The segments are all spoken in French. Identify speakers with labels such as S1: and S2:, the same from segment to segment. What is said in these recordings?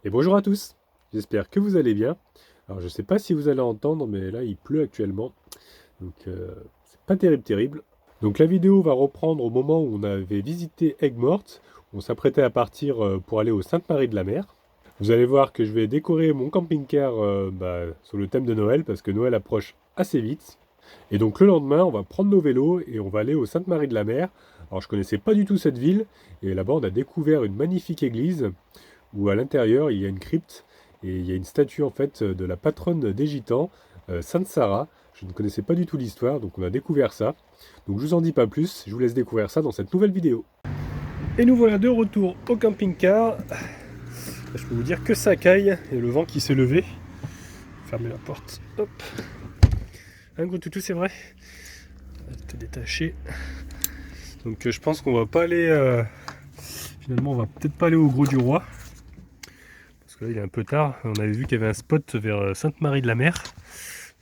S1: Et bonjour à tous, j'espère que vous allez bien. Alors je sais pas si vous allez entendre, mais là il pleut actuellement, donc c'est pas terrible. Donc la vidéo va reprendre au moment où on avait visité Aigues-Mortes, on s'apprêtait à partir pour aller au Sainte-Marie-de-la-Mer. Vous allez voir que je vais décorer mon camping-car sur le thème de Noël, parce que Noël approche assez vite. Et donc le lendemain, on va prendre nos vélos et on va aller au Sainte-Marie-de-la-Mer. Alors je connaissais pas du tout cette ville, et là-bas on a découvert une magnifique église où à l'intérieur il y a une crypte et il y a une statue en fait de la patronne des Gitans, Sainte Sarah. Je ne connaissais pas du tout l'histoire, donc on a découvert ça. Donc je vous en dis pas plus, je vous laisse découvrir ça dans cette nouvelle vidéo. Et nous voilà de retour au camping-car. Je peux vous dire que ça caille et le vent qui s'est levé. Fermez la porte. Hop. Un gros toutou, c'est vrai. Te détacher. Donc je pense qu'on va pas aller. Finalement, on va peut-être pas aller au Gros du Roi. Parce que là, il est un peu tard. On avait vu qu'il y avait un spot vers Sainte-Marie-de-la-Mer.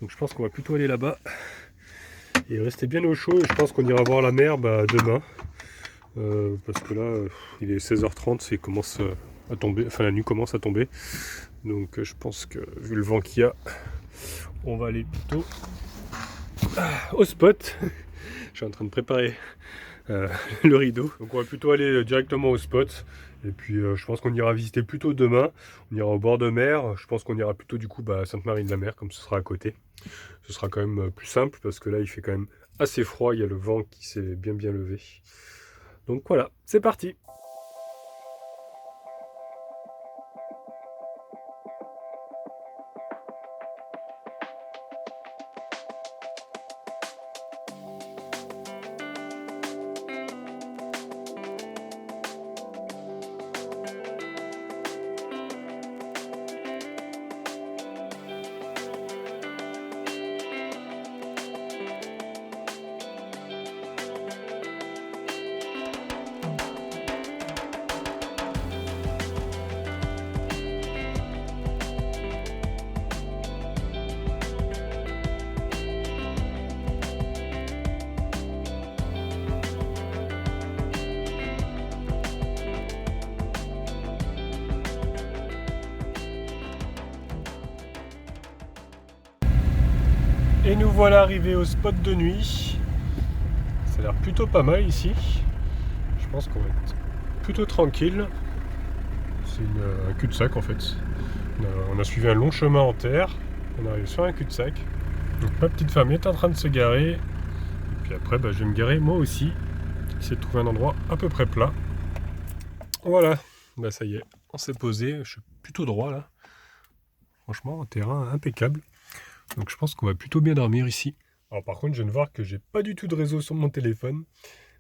S1: Donc je pense qu'on va plutôt aller là-bas. Et rester bien au chaud. Et je pense qu'on ira voir la mer demain. Parce que là, il est 16h30. Et commence à tomber. Enfin, la nuit commence à tomber. Donc je pense que, vu le vent qu'il y a, on va aller plutôt au spot. Je suis en train de préparer le rideau. Donc on va plutôt aller directement au spot. Et puis je pense qu'on ira visiter plutôt demain. On ira au bord de mer. Je pense qu'on ira plutôt du coup à Sainte-Marie-de-la-Mer, comme ce sera à côté. Ce sera quand même plus simple parce que là il fait quand même assez froid. Il y a le vent qui s'est bien levé. Donc voilà, c'est parti. Et nous voilà arrivés au spot de nuit. Ça a l'air plutôt pas mal ici. Je pense qu'on va être plutôt tranquille. C'est un cul-de-sac en fait. On a suivi un long chemin en terre. On arrive sur un cul-de-sac. Donc ma petite femme est en train de se garer. Et puis après, je vais me garer moi aussi. Essayer de trouver un endroit à peu près plat. Voilà. Ça y est, on s'est posé. Je suis plutôt droit là. Franchement, un terrain impeccable. Donc je pense qu'on va plutôt bien dormir ici. Alors par contre, je viens de voir que j'ai pas du tout de réseau sur mon téléphone.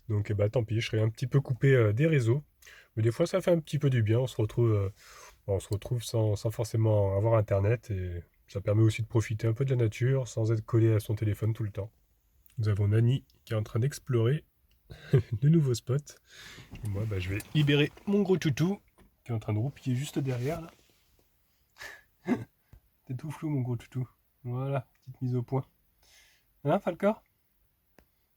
S1: Donc tant pis, je serai un petit peu coupé des réseaux. Mais des fois, ça fait un petit peu du bien. On se retrouve sans forcément avoir internet. Et ça permet aussi de profiter un peu de la nature sans être collé à son téléphone tout le temps. Nous avons Nani qui est en train d'explorer de nouveaux spots. Et moi, je vais libérer mon gros toutou qui est en train de roupiller juste derrière là. T'es tout flou mon gros toutou. Voilà, petite mise au point. Hein, Falca?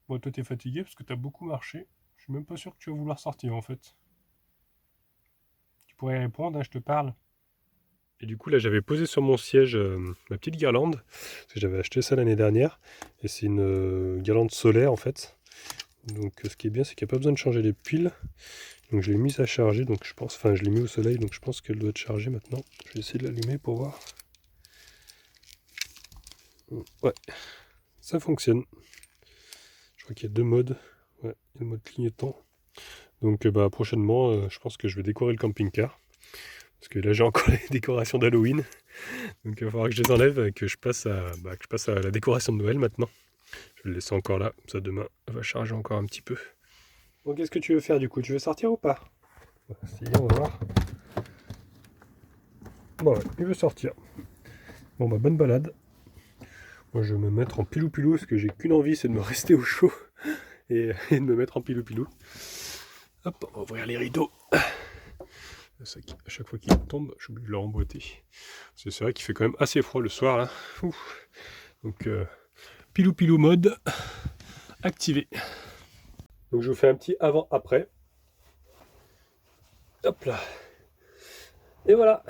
S1: Bon, toi, t'es fatigué parce que t'as beaucoup marché. Je suis même pas sûr que tu vas vouloir sortir, en fait. Tu pourrais répondre, hein, je te parle. Et du coup, là, j'avais posé sur mon siège ma petite guirlande. Parce que j'avais acheté ça l'année dernière. Et c'est une guirlande solaire, en fait. Donc, ce qui est bien, c'est qu'il n'y a pas besoin de changer les piles. Donc, je l'ai mise à charger. Donc, je l'ai mis au soleil. Donc, je pense qu'elle doit être chargée maintenant. Je vais essayer de l'allumer pour voir. Ouais, ça fonctionne. Je crois qu'il y a deux modes. Ouais, il y a le mode clignotant. Donc prochainement, je pense que je vais décorer le camping-car. Parce que là j'ai encore les décorations d'Halloween. Donc il va falloir que je les enlève et que je passe à la décoration de Noël maintenant. Je vais le laisser encore là, ça demain va charger encore un petit peu. Bon, qu'est-ce que tu veux faire du coup? Tu veux sortir ou pas? Si, on va voir. Bon ouais, il veut sortir. Bon bonne balade. Moi je vais me mettre en pilou-pilou parce que j'ai qu'une envie, c'est de me rester au chaud et de me mettre en pilou-pilou. Hop, on va ouvrir les rideaux. À chaque fois qu'il tombe, je suis obligé de le remboîter. C'est vrai qu'il fait quand même assez froid le soir là. Ouf. Donc pilou mode activé. Donc je vous fais un petit avant-après. Hop là. Et voilà.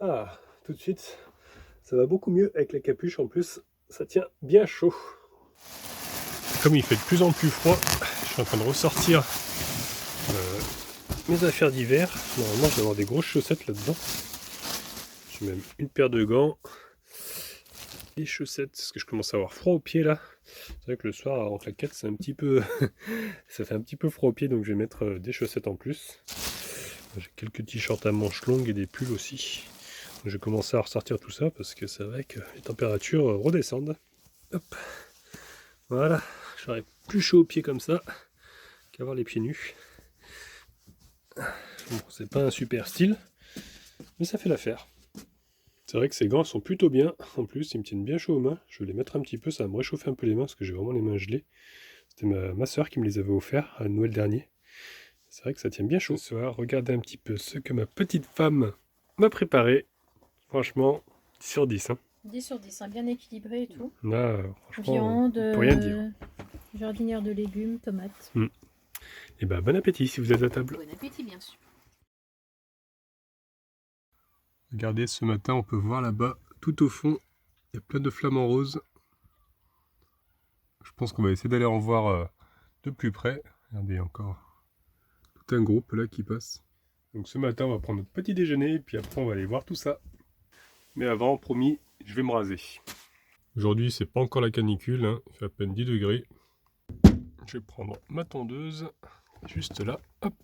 S1: Ah, tout de suite, ça va beaucoup mieux avec la capuche. En plus, ça tient bien chaud. Comme il fait de plus en plus froid, je suis en train de ressortir mes affaires d'hiver. Normalement, je vais avoir des grosses chaussettes là-dedans. J'ai même une paire de gants, des chaussettes, parce que je commence à avoir froid aux pieds là. C'est vrai que le soir en claquette, c'est un petit peu, ça fait un petit peu froid aux pieds, donc je vais mettre des chaussettes en plus. J'ai quelques t-shirts à manches longues et des pulls aussi. Donc, je vais commencer à ressortir tout ça parce que c'est vrai que les températures redescendent. Hop, voilà, j'aurai plus chaud aux pieds comme ça qu'avoir les pieds nus. Bon, c'est pas un super style, mais ça fait l'affaire. C'est vrai que ces gants sont plutôt bien. En plus, ils me tiennent bien chaud aux mains. Je vais les mettre un petit peu, ça va me réchauffer un peu les mains parce que j'ai vraiment les mains gelées. C'était ma soeur qui me les avait offerts à Noël dernier. C'est vrai que ça tient bien chaud. Ce soir, regardez un petit peu ce que ma petite femme m'a préparé. Franchement, 10 sur 10. Hein.
S2: 10 sur 10, hein, bien équilibré et tout.
S1: Là, franchement,
S2: Viande,
S1: on peut rien dire.
S2: jardinière de légumes, tomates.
S1: Et ben, bon appétit si vous êtes à table.
S2: Bon appétit, bien sûr.
S1: Regardez, ce matin, on peut voir là-bas, tout au fond, il y a plein de flamants roses. Je pense qu'on va essayer d'aller en voir de plus près. Regardez, encore tout un groupe là qui passe. Donc ce matin, on va prendre notre petit déjeuner, et puis après, on va aller voir tout ça. Mais avant, promis, je vais me raser. Aujourd'hui, c'est pas encore la canicule, hein. Il fait à peine 10 degrés. Je vais prendre ma tondeuse, juste là, hop.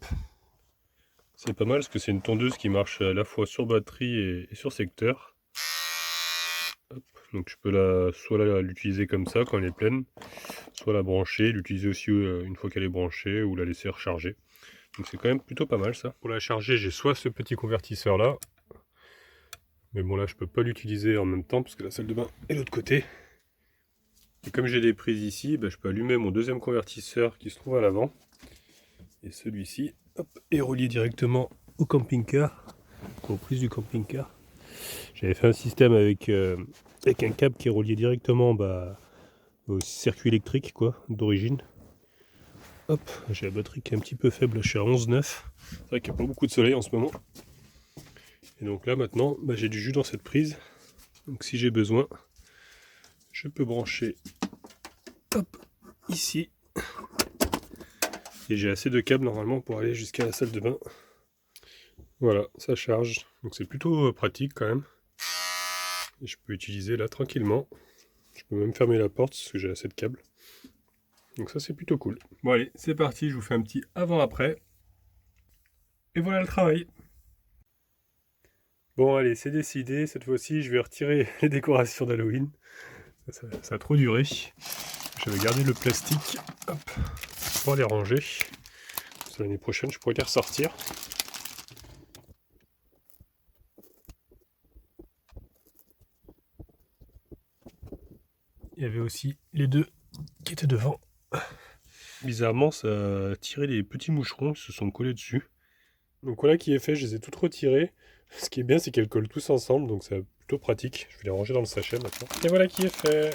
S1: C'est pas mal parce que c'est une tondeuse qui marche à la fois sur batterie et sur secteur. Hop. Donc je peux soit l'utiliser comme ça quand elle est pleine, soit la brancher, l'utiliser aussi une fois qu'elle est branchée ou la laisser recharger. Donc c'est quand même plutôt pas mal ça. Pour la charger, j'ai soit ce petit convertisseur là, mais bon là je peux pas l'utiliser en même temps parce que la salle de bain est de l'autre côté. Et comme j'ai des prises ici, je peux allumer mon deuxième convertisseur qui se trouve à l'avant. Et celui-ci est relié directement au camping-car, aux prises du camping-car. J'avais fait un système avec un câble qui est relié directement au circuit électrique d'origine. Hop, j'ai la batterie qui est un petit peu faible, je suis à 11,9. C'est vrai qu'il n'y a pas beaucoup de soleil en ce moment. Et donc là maintenant, j'ai du jus dans cette prise. Donc si j'ai besoin, je peux brancher ici. Et j'ai assez de câbles normalement pour aller jusqu'à la salle de bain. Voilà, ça charge. Donc c'est plutôt pratique quand même. Et je peux utiliser là tranquillement. Je peux même fermer la porte parce que j'ai assez de câbles. Donc ça c'est plutôt cool. Bon allez, c'est parti, je vous fais un petit avant-après. Et voilà le travail. Bon allez, c'est décidé. Cette fois-ci, je vais retirer les décorations d'Halloween. Ça a trop duré. Je vais garder le plastique. Hop, pour les ranger. L'année prochaine, je pourrais les ressortir. Il y avait aussi les deux qui étaient devant. Bizarrement, ça a tiré les petits moucherons qui se sont collés dessus. Donc voilà qui est fait, je les ai toutes retirées. Ce qui est bien, c'est qu'elles collent tous ensemble, donc c'est plutôt pratique. Je vais les ranger dans le sachet maintenant. Et voilà qui est fait.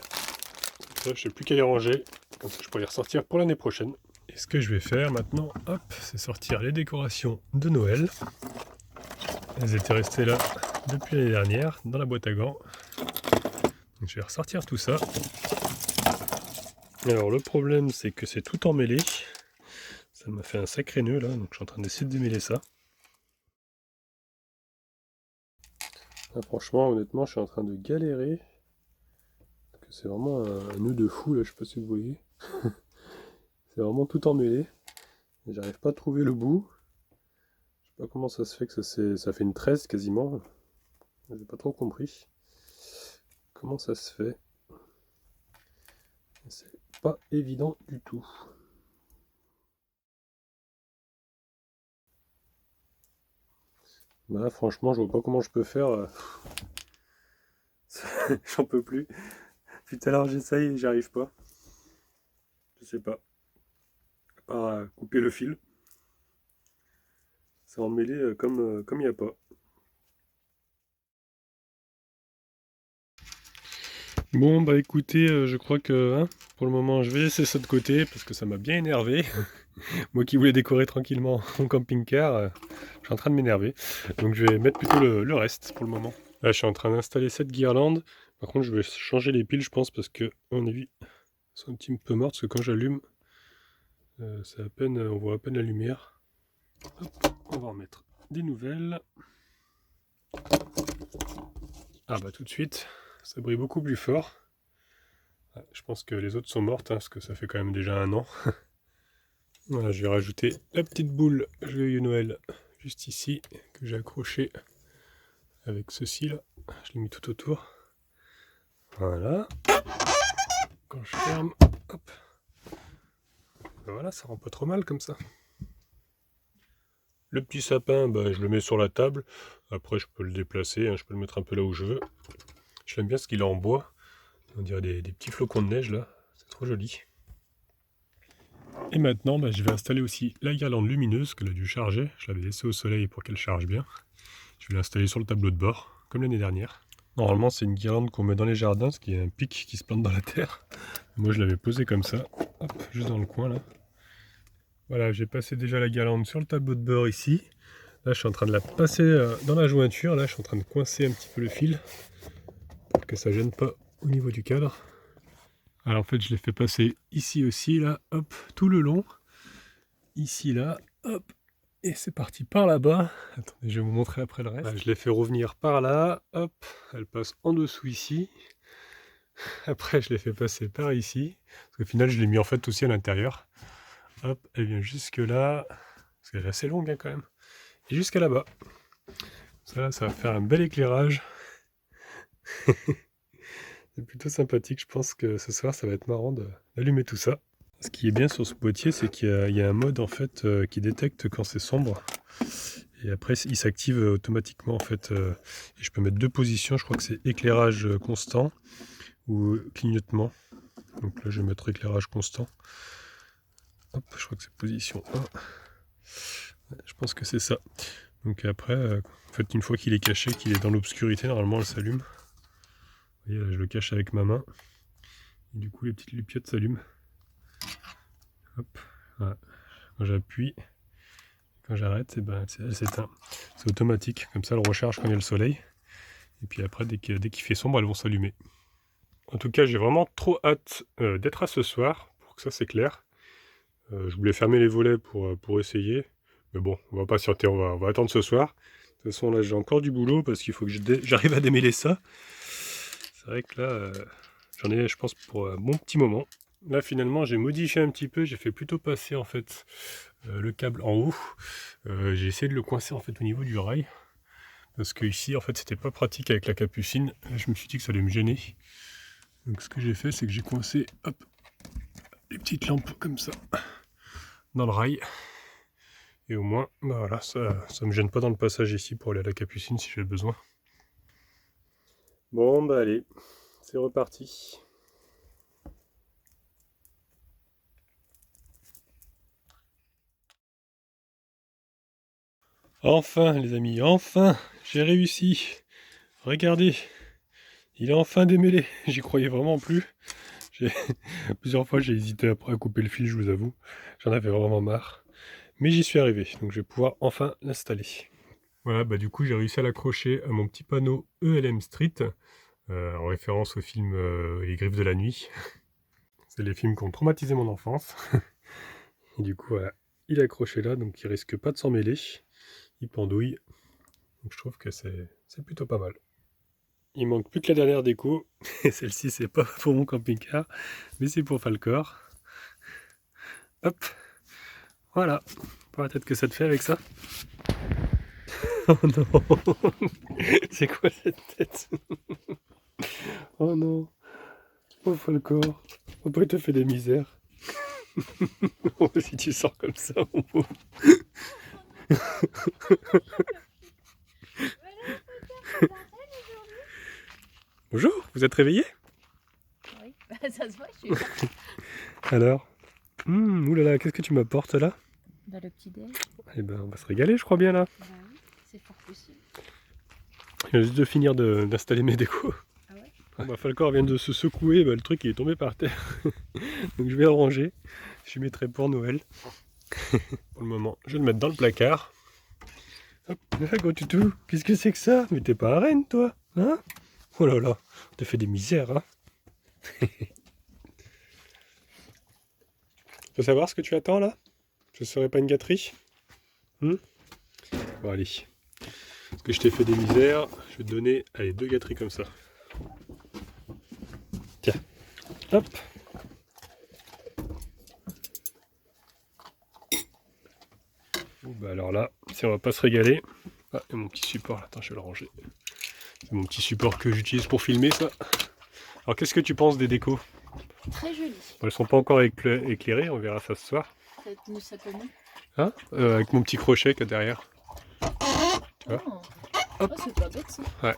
S1: Ça, je sais plus qu'à les ranger, comme ça je pourrais les ressortir pour l'année prochaine. Et ce que je vais faire maintenant, hop, c'est sortir les décorations de Noël. Elles étaient restées là depuis l'année dernière, dans la boîte à gants. Donc je vais ressortir tout ça. Alors le problème, c'est que c'est tout emmêlé. Ça m'a fait un sacré nœud là, donc je suis en train d'essayer de démêler ça. Là, franchement, honnêtement, je suis en train de galérer. C'est vraiment un nœud de fou là, je sais pas si vous voyez. C'est vraiment tout emmêlé. J'arrive pas à trouver le bout. Je sais pas comment ça se fait que ça fait une tresse quasiment. J'ai pas trop compris. Comment ça se fait? C'est pas évident du tout. Là, franchement, je vois pas comment je peux faire. J'en peux plus. Depuis tout à l'heure, j'essaye et j'y arrive pas. Je sais pas. À part couper le fil. C'est emmêlé comme il n'y a pas. Bon bah écoutez, je crois que hein, pour le moment je vais laisser ça de côté parce que ça m'a bien énervé. Moi qui voulais décorer tranquillement mon camping-car, je suis en train de m'énerver. Donc je vais mettre plutôt le reste pour le moment. Là je suis en train d'installer cette guirlande. Par contre je vais changer les piles je pense parce que à mon avis elles sont un petit peu mortes parce que quand j'allume, c'est à peine, on voit à peine la lumière. Hop, on va en mettre des nouvelles. Ah bah tout de suite, ça brille beaucoup plus fort. Ah, je pense que les autres sont mortes hein, parce que ça fait quand même déjà un an. Voilà, je vais rajouter la petite boule Joyeux Noël juste ici que j'ai accroché avec ceci là. Je l'ai mis tout autour. Voilà. Quand je ferme, hop. Voilà, ça rend pas trop mal comme ça. Le petit sapin, bah, je le mets sur la table. Après, je peux le déplacer, hein, je peux le mettre un peu là où je veux. Je l'aime bien parce qu'il est en bois. On dirait des petits flocons de neige là. C'est trop joli. Et maintenant, bah, je vais installer aussi la guirlande lumineuse qu'elle a dû charger. Je l'avais laissée au soleil pour qu'elle charge bien. Je vais l'installer sur le tableau de bord, comme l'année dernière. Normalement, c'est une guirlande qu'on met dans les jardins, parce qu'il y a un pic qui se plante dans la terre. Moi, je l'avais posée comme ça, hop, juste dans le coin là. Voilà, j'ai passé déjà la guirlande sur le tableau de bord ici. Là, je suis en train de la passer dans la jointure. Là, je suis en train de coincer un petit peu le fil pour que ça gêne pas au niveau du cadre. Alors, en fait, je l'ai fait passer ici aussi, là, hop, tout le long. Ici, là, hop, et c'est parti par là-bas. Attendez, je vais vous montrer après le reste. Là, je l'ai fait revenir par là, hop, elle passe en dessous ici. Après, je l'ai fait passer par ici. Parce qu'au final, je l'ai mis en fait aussi à l'intérieur. Hop, elle vient jusque là. Parce qu'elle est assez longue hein, quand même. Et jusqu'à là-bas. Ça va faire un bel éclairage. C'est plutôt sympathique. Je pense que ce soir, ça va être marrant d'allumer tout ça. Ce qui est bien sur ce boîtier, c'est qu'il y a un mode en fait qui détecte quand c'est sombre. Et après, il s'active automatiquement en fait. Et je peux mettre deux positions. Je crois que c'est éclairage constant ou clignotement. Donc là, je vais mettre éclairage constant. Hop, je crois que c'est position 1. Je pense que c'est ça. Donc après, en fait, une fois qu'il est caché, qu'il est dans l'obscurité, normalement, elle s'allume. Vous voyez, là, je le cache avec ma main. Et du coup, les petites lupiotes s'allument. Hop, voilà. Quand j'appuie, quand j'arrête, et ben, elle s'éteint. C'est automatique, comme ça, elle recharge quand il y a le soleil. Et puis après, dès qu'il fait sombre, elles vont s'allumer. En tout cas, j'ai vraiment trop hâte d'être à ce soir, pour que ça s'éclaire. Je voulais fermer les volets pour essayer. Mais bon, on va patienter, on va attendre ce soir. De toute façon, là, j'ai encore du boulot parce qu'il faut que j'arrive à démêler ça. C'est vrai que là, j'en ai, je pense, pour un bon petit moment. Là, finalement, j'ai modifié un petit peu. J'ai fait plutôt passer, en fait, le câble en haut. J'ai essayé de le coincer, en fait, au niveau du rail. Parce que ici, en fait, c'était pas pratique avec la capucine. Là, je me suis dit que ça allait me gêner. Donc, ce que j'ai fait, c'est que j'ai coincé, hop, les petites lampes comme ça, dans le rail. Et au moins, bah voilà, ça me gêne pas dans le passage ici pour aller à la capucine si j'ai besoin. Bon, bah allez, c'est reparti. Enfin, les amis, enfin, j'ai réussi. Regardez, il est enfin démêlé. J'y croyais vraiment plus. Plusieurs fois, j'ai hésité après à couper le fil, je vous avoue. J'en avais vraiment marre. Mais j'y suis arrivé, donc je vais pouvoir enfin l'installer. Voilà, bah du coup, j'ai réussi à l'accrocher à mon petit panneau ELM Street, en référence au film Les Griffes de la Nuit. C'est les films qui ont traumatisé mon enfance. Et du coup, voilà, il est accroché là, donc il risque pas de s'en mêler. Il pendouille. Donc je trouve que c'est plutôt pas mal. Il manque plus que la dernière déco. Et celle-ci, c'est pas pour mon camping-car, mais c'est pour Falcor. Hop, voilà. Pas la tête que ça te fait avec ça. Oh non. C'est quoi cette tête? Oh non. Oh Falcor. Pourquoi il te fait des misères? Oh, si tu sors comme ça, mon pauvre. Bonjour, vous êtes réveillé?
S2: Oui, bah, ça se voit, je suis là.
S1: Alors oulala, qu'est-ce que tu m'apportes là?
S2: Bah, le petit déj.
S1: Eh ben, on va se régaler, je crois bien là.
S2: Bah oui, c'est fort possible.
S1: Je viens juste de finir d'installer mes décos.
S2: Ah ouais?
S1: Bon, Falcor vient de se secouer, le truc il est tombé par terre. Donc je vais le ranger. Je le mettrai pour Noël. Pour le moment, je vais le mettre dans le placard. Hop, gros toutou, qu'est-ce que c'est que ça? Mais t'es pas un renne, toi, hein? Oh là là, on te fait des misères, hein? Faut savoir ce que tu attends là? Ce serait pas une gâterie? Bon allez, parce que je t'ai fait des misères, je vais te donner, allez, 2 gâteries comme ça. Tiens, hop. Bah alors là, si on va pas se régaler. Ah, et mon petit support, là. Attends, je vais le ranger. C'est mon petit support que j'utilise pour filmer ça. Alors qu'est-ce que tu penses des décos?
S2: Très joli.
S1: Bon, elles sont pas encore éclairées, on verra ça ce soir.
S2: Ça comment?
S1: Hein, avec mon petit crochet qu'il y a derrière. Tu vois?
S2: Hop. Oh, c'est pas bête ça.
S1: Ouais.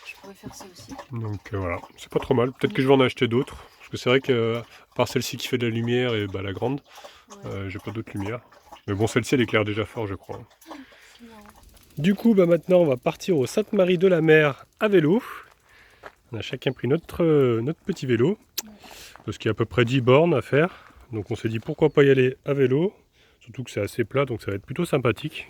S2: Je pourrais faire ça aussi.
S1: Donc voilà, c'est pas trop mal. Peut-être que je vais en acheter d'autres. Parce que c'est vrai que, à part celle-ci qui fait de la lumière et la grande, j'ai pas d'autres lumières. Mais bon, celle-ci elle éclaire déjà fort, je crois. Du coup, maintenant on va partir au Sainte-Marie-de-la-Mer à vélo. On a chacun pris notre petit vélo. Parce qu'il y a à peu près 10 bornes à faire. Donc on s'est dit pourquoi pas y aller à vélo. Surtout que c'est assez plat, donc ça va être plutôt sympathique.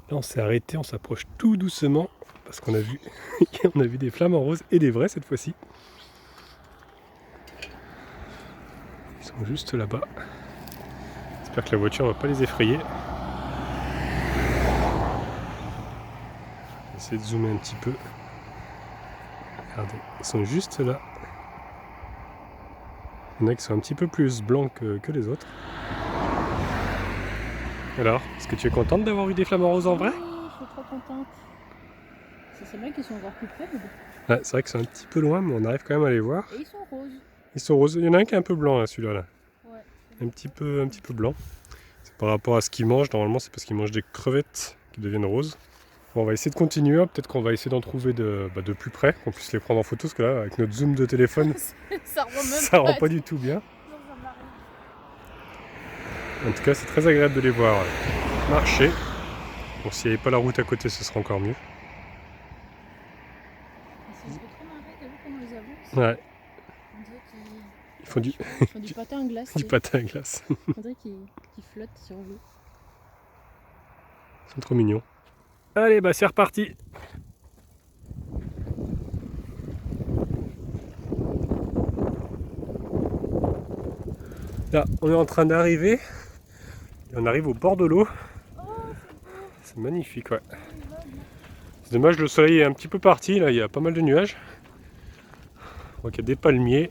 S1: Là on s'est arrêté, on s'approche tout doucement parce qu'on a vu, on a vu des flamants roses et des vrais cette fois-ci. Ils sont juste là-bas. J'espère que la voiture ne va pas les effrayer. Je vais essayer de zoomer un petit peu. Regardez, ils sont juste là. Il y en a qui sont un petit peu plus blancs que les autres. Alors, est-ce que tu es contente d'avoir eu des flamants roses en vrai?
S2: Oui, je suis trop contente. C'est vrai qu'ils sont encore plus près.
S1: Ouais, c'est vrai qu'ils sont un petit peu loin, mais on arrive quand même à les voir.
S2: Et ils sont roses.
S1: Ils sont roses. Il y en a un qui est un peu blanc, là, celui-là. Là.
S2: Ouais.
S1: Un petit peu blanc. C'est par rapport à ce qu'ils mangent. Normalement, c'est parce qu'ils mangent des crevettes qui deviennent roses. Bon, on va essayer de continuer. Peut-être qu'on va essayer d'en trouver de plus près, qu'on puisse les prendre en photo, parce que là, avec notre zoom de téléphone, ça rend pas du tout bien. En tout cas, c'est très agréable de les voir marcher. Bon, s'il n'y avait pas la route à côté, ce serait encore mieux.
S2: C'est trop marré, t'as vu comment ils avancent?
S1: Ouais.
S2: On dirait
S1: Ils font du
S2: patin à glace.
S1: du patin à glace.
S2: On dirait qu'ils flottent sur l'eau.
S1: Ils sont trop mignons. Allez, c'est reparti. Là, on est en train d'arriver. Et on arrive au bord de l'eau. C'est magnifique, ouais. C'est dommage, le soleil est un petit peu parti. Là, il y a pas mal de nuages. On voit qu'il y a des palmiers.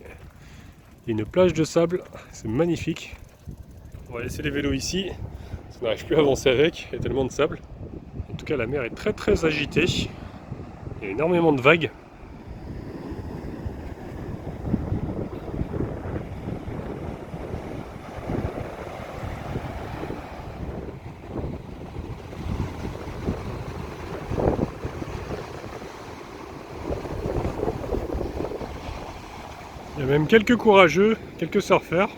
S1: Il y a une plage de sable. C'est magnifique. On va laisser les vélos ici. Parce qu'on n'arrive plus à avancer avec. Il y a tellement de sable. En tout cas, la mer est très très agitée. Il y a énormément de vagues. Il y a même quelques courageux, quelques surfeurs.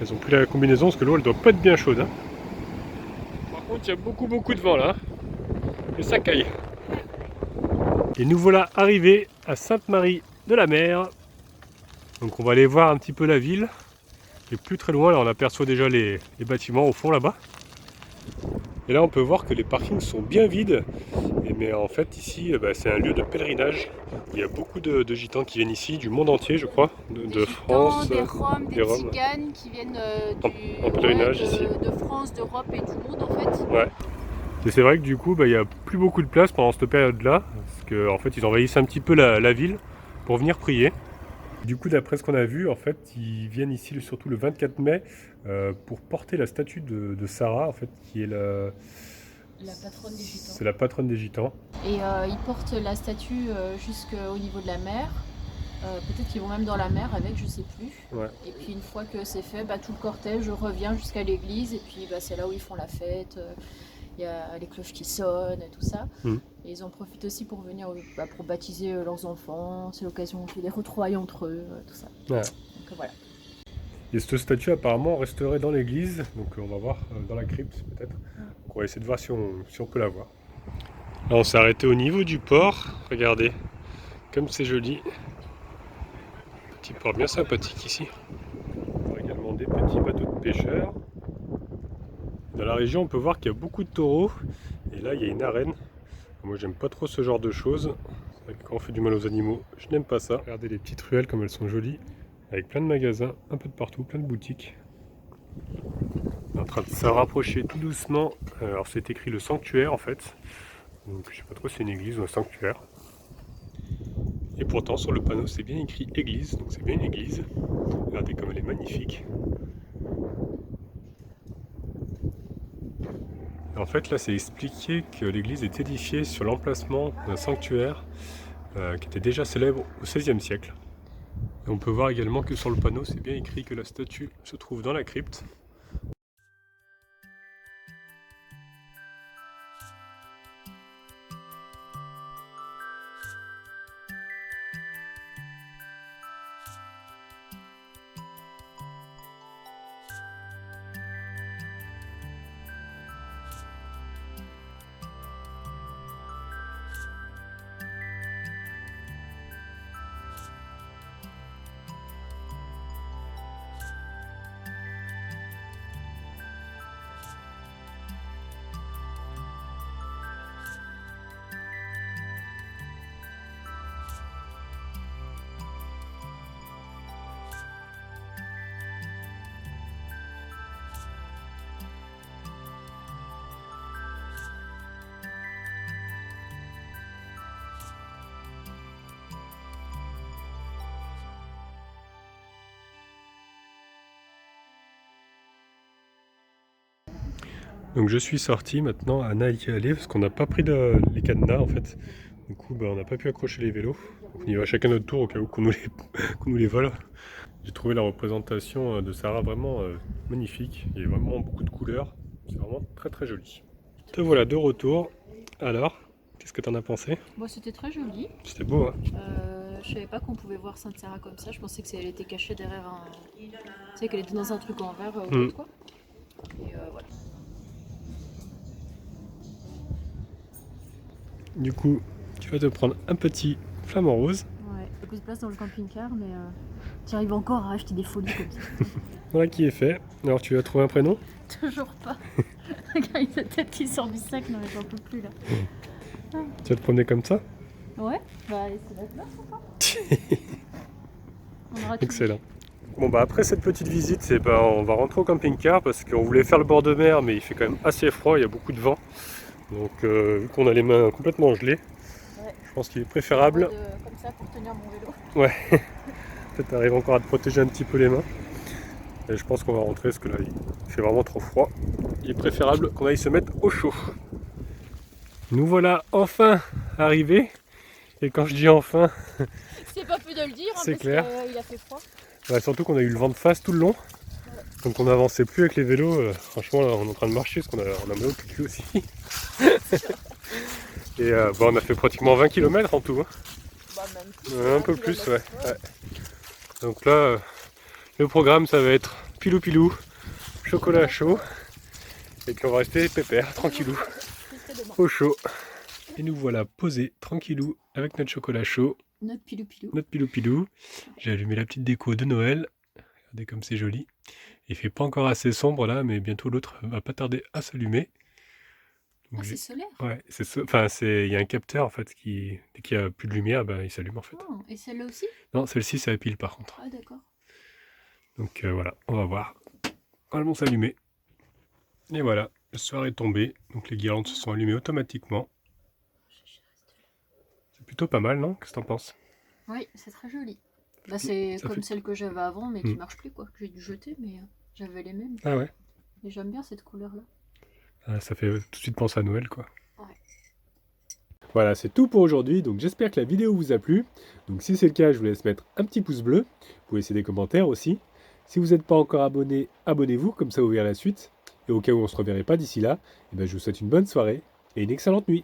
S1: Ils ont pris la combinaison parce que l'eau elle doit pas être bien chaude. Hein. Par contre il y a beaucoup de vent là. Et ça caille. Et nous voilà arrivés à Sainte-Marie-de-la-Mer. Donc on va aller voir un petit peu la ville. Et plus très loin, là on aperçoit déjà les bâtiments au fond là-bas. Et là on peut voir que les parkings sont bien vides. Mais en fait ici c'est un lieu de pèlerinage. Il y a beaucoup de gitans qui viennent ici, du monde entier je crois, de France,
S2: des Roms, des Tziganes qui viennent
S1: en pèlerinage ici.
S2: De France, d'Europe et du monde en fait.
S1: Ouais. Et c'est vrai que du coup il n'y a plus beaucoup de place pendant cette période là. Parce qu'en fait ils envahissent un petit peu la ville pour venir prier. Du coup, d'après ce qu'on a vu, en fait, ils viennent ici surtout le 24 mai pour porter la statue de Sarah, en fait, qui est
S2: La patronne des gitans.
S1: c'est la patronne des gitans.
S2: Et ils portent la statue jusqu'au niveau de la mer. Peut-être qu'ils vont même dans la mer avec, je sais plus.
S1: Ouais.
S2: Et puis une fois que c'est fait, tout le cortège revient jusqu'à l'église. Et puis c'est là où ils font la fête. Il y a les cloches qui sonnent et tout ça. Et ils en profitent aussi pour venir pour baptiser leurs enfants. C'est l'occasion de les retrouvailles entre eux, tout ça.
S1: Ouais.
S2: Donc voilà.
S1: Et cette statue apparemment resterait dans l'église, donc on va voir dans la crypte peut-être. Donc on va essayer de voir si on peut la voir. Là on s'est arrêté au niveau du port, regardez, comme c'est joli. Petit port bien sympathique ici. On voit également des petits bateaux de pêcheurs. Dans la région on peut voir qu'il y a beaucoup de taureaux, et là il y a une arène. Moi j'aime pas trop ce genre de choses, c'est vrai que quand on fait du mal aux animaux, je n'aime pas ça. Regardez les petites ruelles comme elles sont jolies. Avec plein de magasins, un peu de partout, plein de boutiques. On est en train de se rapprocher tout doucement. Alors c'est écrit le sanctuaire en fait. Donc je sais pas trop si c'est une église ou un sanctuaire. Et pourtant sur le panneau c'est bien écrit église, donc c'est bien une église. Regardez comme elle est magnifique. Et en fait là c'est expliqué que l'église est édifiée sur l'emplacement d'un sanctuaire qui était déjà célèbre au XVIe siècle. Et on peut voir également que sur le panneau, c'est bien écrit que la statue se trouve dans la crypte. Donc je suis sorti maintenant à y aller parce qu'on n'a pas pris les cadenas en fait. Du coup on n'a pas pu accrocher les vélos. Donc, on y va chacun notre tour au cas où qu'on nous les vole. J'ai trouvé la représentation de Sarah vraiment magnifique. Il y a vraiment beaucoup de couleurs. C'est vraiment très très joli. Te voilà de retour. Alors, qu'est-ce que t'en as pensé?
S2: Bon, c'était très joli.
S1: C'était beau hein?
S2: Je savais pas qu'on pouvait voir Sainte-Sarah comme ça. Je pensais qu'elle était cachée derrière un. Tu sais, qu'elle était dans un truc en verre ou autre quoi. Et voilà.
S1: Du coup, tu vas te prendre un petit flamant rose.
S2: Ouais, il y a plus de place dans le camping-car, mais tu arrives encore à acheter des folies comme ça.
S1: Voilà qui est fait. Alors tu as trouvé un prénom?
S2: Toujours pas. Regarde sa tête qui sort du sac, non mais j'en peux plus là.
S1: Tu vas te promener comme ça?
S2: Ouais, bah c'est la place encore. On aura tout
S1: Excellent. Bon bah après cette petite visite, on va rentrer au camping-car parce qu'on voulait faire le bord de mer, mais il fait quand même assez froid, il y a beaucoup de vent. Donc vu qu'on a les mains complètement gelées, je pense qu'il est préférable.
S2: Comme ça pour tenir mon vélo.
S1: Ouais, peut-être arrive encore à te protéger un petit peu les mains. Et je pense qu'on va rentrer parce que là il fait vraiment trop froid. Il est préférable qu'on aille se mettre au chaud. Nous voilà enfin arrivés. Et quand je dis enfin,
S2: C'est pas plus de le dire,
S1: c'est
S2: parce
S1: clair.
S2: qu'il a fait froid.
S1: Ouais, surtout qu'on a eu le vent de face tout le long. Donc on n'avançait plus avec les vélos. Franchement, là, on est en train de marcher parce qu'on a mal au cul aussi. Et on a fait pratiquement 20 km en tout. Hein.
S2: Bah, même plus,
S1: Un peu plus, ouais. Donc là, le programme, ça va être pilou-pilou, chocolat chaud. Et puis on va rester pépère, tranquillou, au chaud. Et nous voilà posés, tranquillou, avec notre chocolat chaud.
S2: Notre pilou-pilou.
S1: Notre pilou-pilou. J'ai allumé la petite déco de Noël. Regardez comme c'est joli. Il fait pas encore assez sombre là, mais bientôt l'autre va pas tarder à s'allumer.
S2: Ah, c'est solaire.
S1: Ouais, il y a un capteur en fait qui, dès qu'il n'y a plus de lumière, il s'allume en fait.
S2: Oh, et celle-là aussi?
S1: Non, celle-ci c'est à pile par contre.
S2: Ah, d'accord.
S1: Donc voilà, on va voir. Elles vont s'allumer. Et voilà, le soir est tombé, donc les guirlandes se sont allumées automatiquement. C'est plutôt pas mal, non? Qu'est-ce que t'en penses?
S2: Oui, c'est très joli. Bah, c'est
S1: Ça
S2: comme
S1: fait-
S2: celle que j'avais avant, mais qui
S1: Mm.
S2: marche plus, quoi. Que j'ai dû jeter, mais j'avais les mêmes.
S1: Ah ouais.
S2: Et j'aime bien cette couleur-là.
S1: Ah, ça fait tout de suite penser à Noël, quoi.
S2: Ouais.
S1: Voilà, c'est tout pour aujourd'hui, donc j'espère que la vidéo vous a plu. Donc si c'est le cas, je vous laisse mettre un petit pouce bleu. Vous pouvez laisser des commentaires aussi. Si vous n'êtes pas encore abonné, abonnez-vous, comme ça vous verrez la suite. Et au cas où on ne se reverrait pas d'ici là, eh ben, je vous souhaite une bonne soirée et une excellente nuit.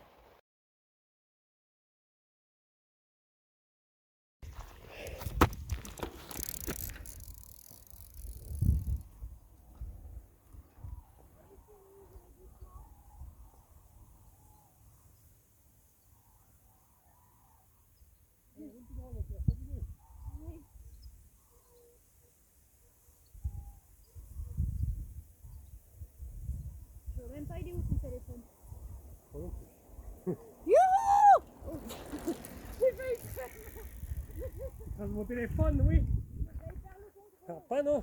S3: Je vois même pas il est où ton téléphone.
S1: Mon téléphone, oui. Ah, pas non.